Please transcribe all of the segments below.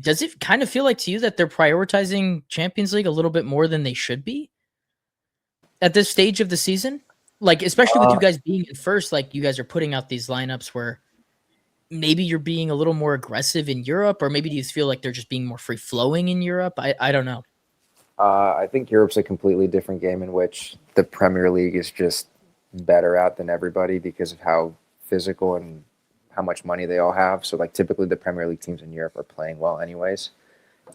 Does it kind of feel like to you that they're prioritizing Champions League a little bit more than they should be at this stage of the season? Like, especially with you guys being in first, like you guys are putting out these lineups where maybe you're being a little more aggressive in Europe, or maybe do you feel like they're just being more free flowing in Europe? I don't know. I think Europe's a completely different game in which the Premier League is just better at than everybody because of how physical and how much money they all have. So, like, typically the Premier League teams in Europe are playing well, anyways.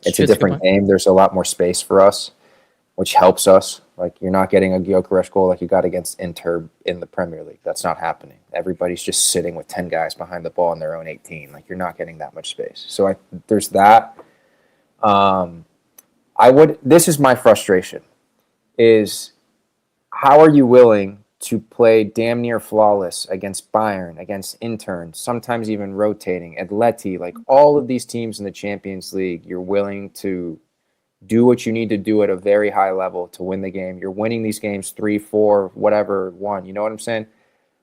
It's a different game. There's a lot more space for us, which helps us. Like, you're not getting a Gyökeres goal like you got against Inter in the Premier League. That's not happening. Everybody's just sitting with 10 guys behind the ball in their own 18. Like, you're not getting that much space. So there's that. This is my frustration, is how are you willing to play damn near flawless against Bayern, against Inter, sometimes even rotating, Atleti, like all of these teams in the Champions League, you're willing to do what you need to do at a very high level to win the game. You're winning these games 3-4, whatever, 1. You know what I'm saying?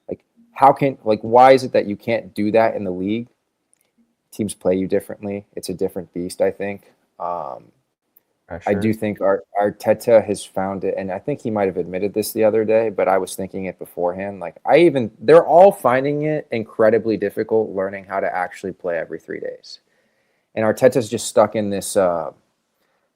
Like, why is it that you can't do that in the league? Teams play you differently. It's a different beast, I think. I do think Arteta has found it, and I think he might have admitted this the other day, but I was thinking it beforehand. Like, they're all finding it incredibly difficult learning how to actually play every 3 days. And Arteta's just stuck in this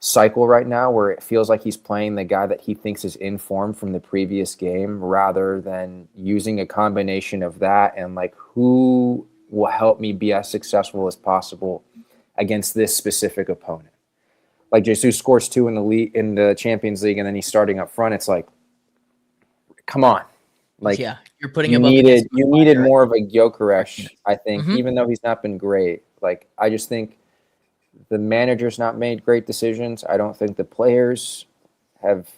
cycle right now where it feels like he's playing the guy that he thinks is in form from the previous game rather than using a combination of that and, like, who will help me be as successful as possible against this specific opponent. Like, Jesus scores 2 in the Champions League, and then he's starting up front. It's like, come on, like, yeah, you're putting you needed more of a Gyökeres, I think, even though he's not been great. Like, I just think the manager's not made great decisions. I don't think the players have.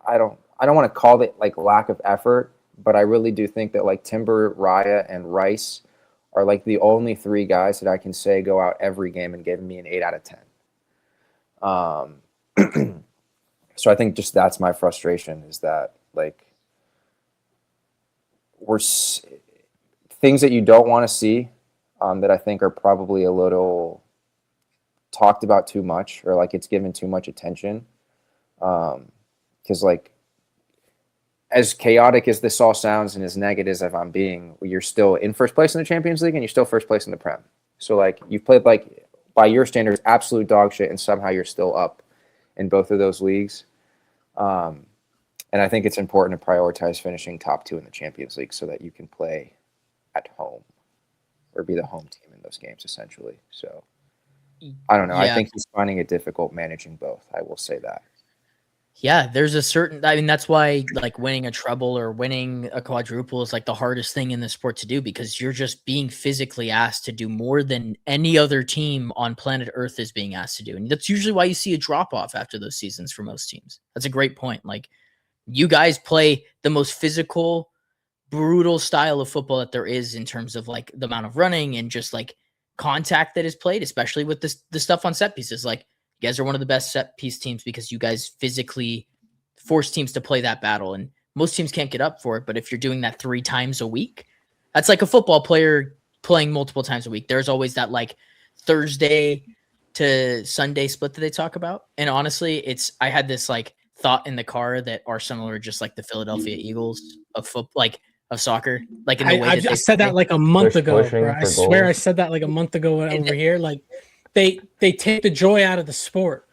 I don't want to call it like lack of effort, but I really do think that, like, Timber, Raya, and Rice are like the only 3 guys that I can say go out every game and give me an 8 out of 10. So I think just that's my frustration, is that, like, things that you don't want to see, that I think are probably a little talked about too much, or like it's given too much attention. Because, like, as chaotic as this all sounds and as negative as I'm being, you're still in first place in the Champions League and you're still first place in the Prem. So, like, you've played, like, by your standards, absolute dog shit, and somehow you're still up in both of those leagues. And I think it's important to prioritize finishing top 2 in the Champions League so that you can play at home or be the home team in those games, essentially. So, I don't know. Yeah. I think he's finding it difficult managing both. I will say that. Yeah, there's a certain, I mean, that's why, like, winning a treble or winning a quadruple is like the hardest thing in the sport to do, because you're just being physically asked to do more than any other team on planet Earth is being asked to do. And that's usually why you see a drop off after those seasons for most teams. That's a great point. Like, you guys play the most physical, brutal style of football that there is in terms of, like, the amount of running and just, like, contact that is played, especially with the stuff on set pieces. Like, you guys are one of the best set piece teams because you guys physically force teams to play that battle, and most teams can't get up for it. But if you're doing that 3 times a week, that's like a football player playing multiple times a week. There's always that, like, Thursday to Sunday split that they talk about. And honestly, I had this, like, thought in the car that Arsenal are just like the Philadelphia Eagles of football, like, of soccer. Like, in the way I said that like a month ago, bro. I swear I said that like a month ago over here. Like, they take the joy out of the sport.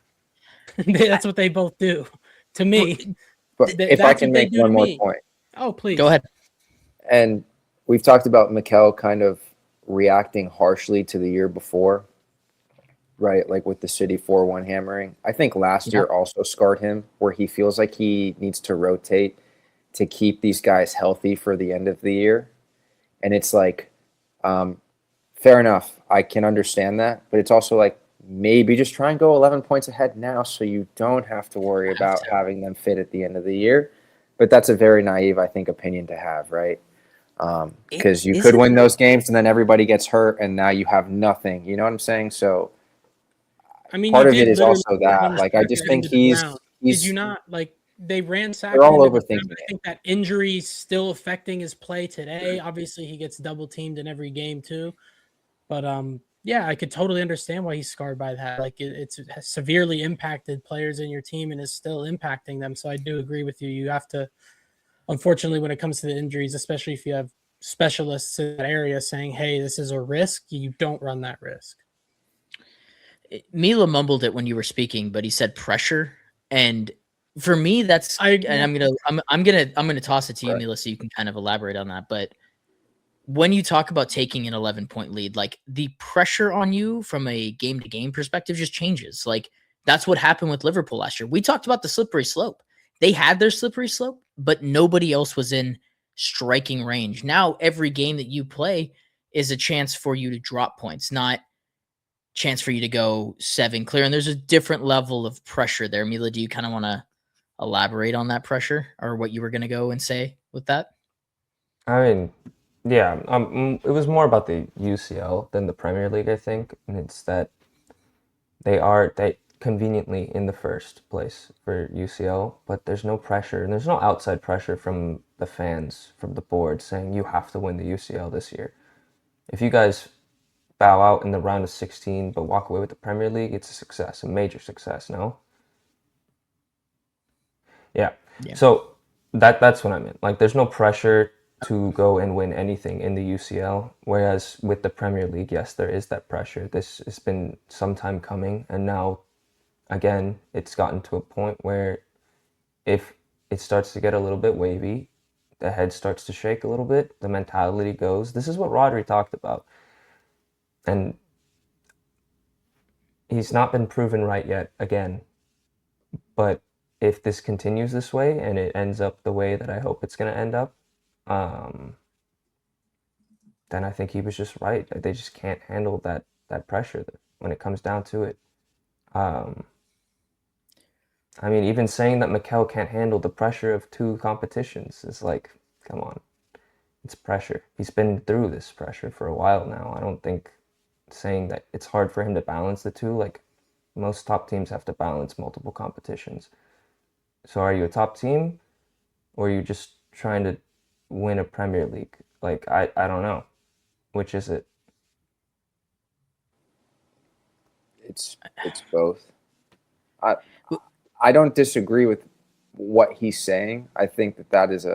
That's what they both do to me. But if I can make one more point. Oh, please. Go ahead. And we've talked about Mikel kind of reacting harshly to the year before, right? Like with the City 4-1 hammering. I think last year also scarred him, where he feels like he needs to rotate to keep these guys healthy for the end of the year. And it's like, fair enough. I can understand that. But it's also like, maybe just try and go 11 points ahead now so you don't have to worry about having them fit at the end of the year. But that's a very naive, I think, opinion to have, right? Because you could win those games and then everybody gets hurt and now you have nothing. You know what I'm saying? So, I mean, part of it is also that. Like, I just think he's did you not, like, they ransacked they're all him? overthinking I think that injury's still affecting his play today. Obviously, he gets double teamed in every game too. But Yeah, I could totally understand why he's scarred by that. Like it's severely impacted players in your team and is still impacting them. So I do agree with you. You have to, unfortunately, when it comes to the injuries, especially if you have specialists in that area saying, "Hey, this is a risk," you don't run that risk. Mila mumbled it when you were speaking, but he said pressure, and for me, that's. And I'm gonna toss it to you, Mila, so you can kind of elaborate on that. But when you talk about taking an 11-point lead, like the pressure on you from a game to game perspective just changes. Like that's what happened with Liverpool last year. We talked about the slippery slope. They had their slippery slope, but nobody else was in striking range. Now every game that you play is a chance for you to drop points, not chance for you to go 7 clear. And there's a different level of pressure there. Mila, do you kind of want to elaborate on that pressure or what you were going to go and say with that? I mean, yeah, it was more about the UCL than the Premier League, I think. And it's that they conveniently in the first place for UCL, but there's no pressure and there's no outside pressure from the fans, from the board saying you have to win the UCL this year. If you guys bow out in the round of 16 but walk away with the Premier League, it's a success, a major success, no? Yeah. So that's what I meant. Like there's no pressure to go and win anything in the UCL, whereas with the Premier League, yes, there is that pressure. This has been some time coming, and now again, it's gotten to a point where if it starts to get a little bit wavy, the head starts to shake a little bit, the mentality goes. This is what Rodri talked about. And he's not been proven right yet, again. But if this continues this way and it ends up the way that I hope it's going to end up, then I think he was just right. They just can't handle that pressure when it comes down to it. I mean, even saying that Mikel can't handle the pressure of 2 competitions is like, come on. It's pressure. He's been through this pressure for a while now. I don't think saying that it's hard for him to balance the 2, like most top teams have to balance multiple competitions. So are you a top team or are you just trying to win a Premier League? Like, I don't know. Which is it? It's both. I don't disagree with what he's saying. I think that is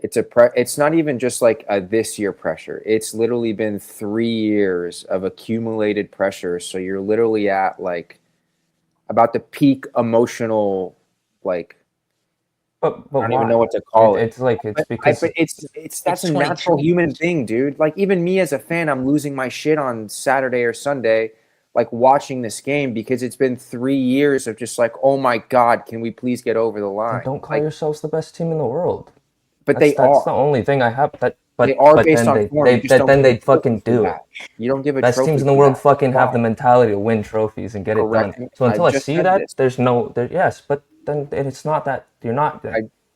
it's not even just like a this year pressure. It's literally been 3 years of accumulated pressure. So you're literally at like about the peak emotional, like, but I don't even know what to call it. It's like it's because that's a natural human thing, dude. Like even me as a fan, I'm losing my shit on Saturday or Sunday, like watching this game because it's been 3 years of just like, oh my God, can we please get over the line? Don't call yourselves the best team in the world. But that's the only thing I have. They are based on form. Then they fucking do it. You don't give a best teams in the world fucking have the mentality to win trophies and get it done. So until I see that, there's no yes, but then it's not that you're not.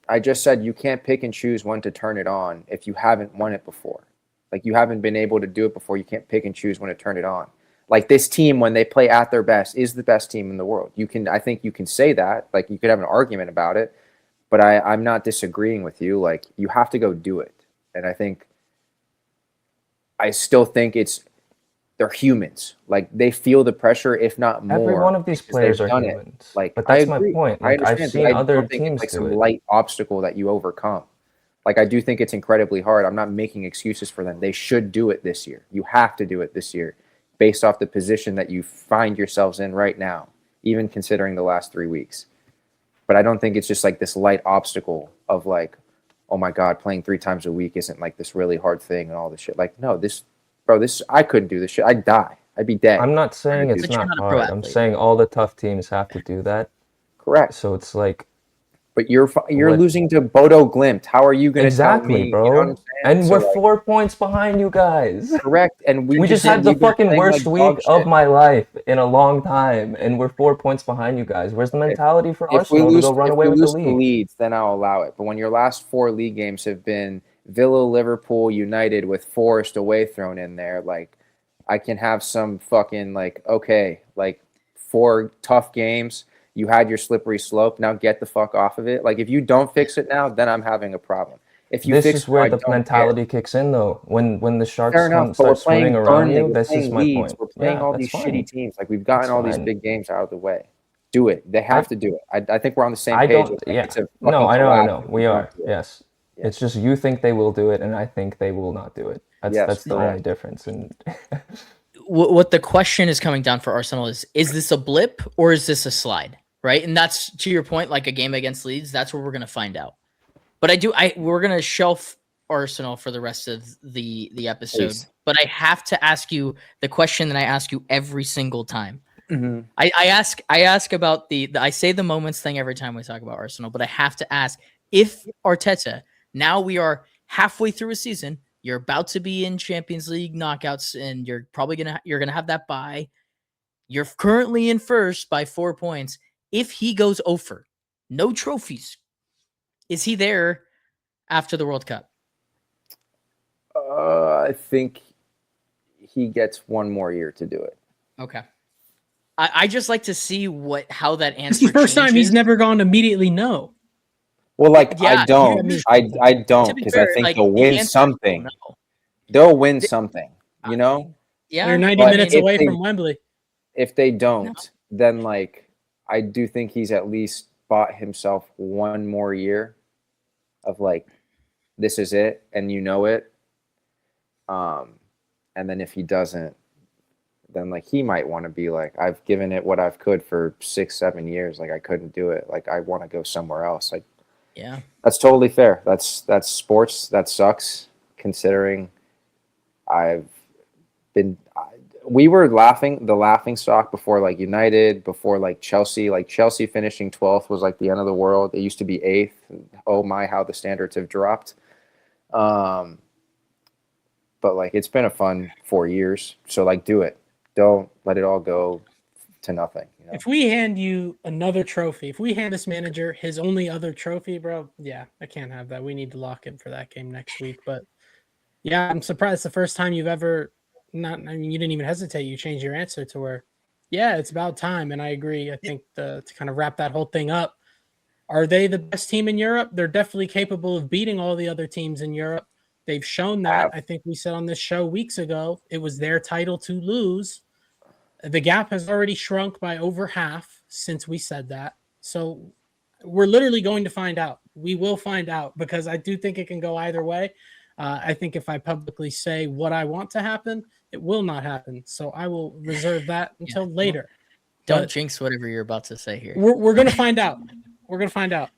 I just said you can't pick and choose when to turn it on if you haven't won it before. Like you haven't been able to do it before. You can't pick and choose when to turn it on. Like this team, when they play at their best, is the best team in the world. I think you can say that. Like you could have an argument about it, but I'm not disagreeing with you. Like you have to go do it. And I still think they're humans. Like they feel the pressure, if not more. Every one of these players are humans. Like, but that's my point. Like, I've seen other teams like do some it. light obstacle that you overcome. Like I do think it's incredibly hard. I'm not making excuses for them. They should do it this year. You have to do it this year, based off the position that you find yourselves in right now, even considering the last 3 weeks. But I don't think it's just like this light obstacle of like, oh my God, playing 3 times a week isn't like this really hard thing and all this shit. Like, no, I couldn't do this shit. I'd die. I'd be dead. I'm not saying it's not hard. I'm saying all the tough teams have to do that. Correct. So it's like, but you're losing to Bodo Glimt. How are you going to tell me, bro? You know and we're 4 points behind you guys. Correct. And we just had the fucking worst week of my life in a long time, and we're 4 points behind you guys. Where's the mentality for Arsenal to go run away with the league? If we lose the Leeds, then I'll allow it. But when your last 4 league games have been Villa, Liverpool, United with Forest away thrown in there, like I can have some fucking like, okay, like 4 tough games. You had your slippery slope. Now get the fuck off of it. Like if you don't fix it now, then I'm having a problem. if you This fix is where I the don't care. mentality kicks in, though. When the Sharks Fair enough, but start we're swimming playing around Burnley, you, we're this is playing my Leeds, point. we're playing Yeah, all that's these shitty fine. teams. Like, we've That's gotten all these fine. big games out of the way. Do it. They have to do it. I think we're on the same I page. don't. I think Yeah. it's a No, fucking I know. I collapse know. if we We don't are. do it. Yes. Yeah. It's just you think they will do it, and I think they will not do it. Yes, That's the only correct. difference. And What the question is coming down for Arsenal is this a blip or is this a slide? Right. And that's to your point, like a game against Leeds, that's where we're going to find out. But we're going to shelf Arsenal for the rest of the episode. Please. But I have to ask you the question that I ask you every single time. Mm-hmm. I ask about I say the moments thing every time we talk about Arsenal, but I have to ask if Arteta, now we are halfway through a season, you're about to be in Champions League knockouts, and you're probably gonna have that bye. You're currently in first by 4 points. If he goes over, no trophies, is he there after the World Cup? I think he gets one more year to do it. Okay. I just like to see how that answer. It's the first time he's changes. never gone immediately no. Well, like, Yeah, I don't yeah, I don't To be because I fair, think like, they'll the win answer is something. no. They'll win something, you know? Yeah, They're 90 but minutes if away they- from Wembley. If they don't, then like I do think he's at least bought himself one more year of like, this is it, and you know it. And then if he doesn't, then like he might want to be like, I've given it what I've could for 6-7 years. Like, I couldn't do it. Like, I want to go somewhere else. Like, yeah. that's totally fair. That's sports. That sucks considering we were the laughing stock before like United, before like Chelsea. Like, Chelsea finishing 12th was like the end of the world. It used to be 8th. Oh my, how the standards have dropped. But like, it's been a fun 4 years. So like, do it. Don't let it all go to nothing. You know? If we hand you another trophy, if we hand this manager his only other trophy, bro, yeah, I can't have that. We need to lock him for that game next week. But yeah, I'm surprised the first time you've ever you didn't even hesitate. You changed your answer to where, yeah, it's about time. And I agree. I think to kind of wrap that whole thing up, are they the best team in Europe? They're definitely capable of beating all the other teams in Europe. They've shown that. I think we said on this show weeks ago, it was their title to lose. The gap has already shrunk by over half since we said that. So we're literally going to find out. We will find out because I do think it can go either way. I think if I publicly say what I want to happen, it will not happen. So I will reserve that until later. Don't But jinx whatever you're about to say here. we're going to find out. We're going to find out.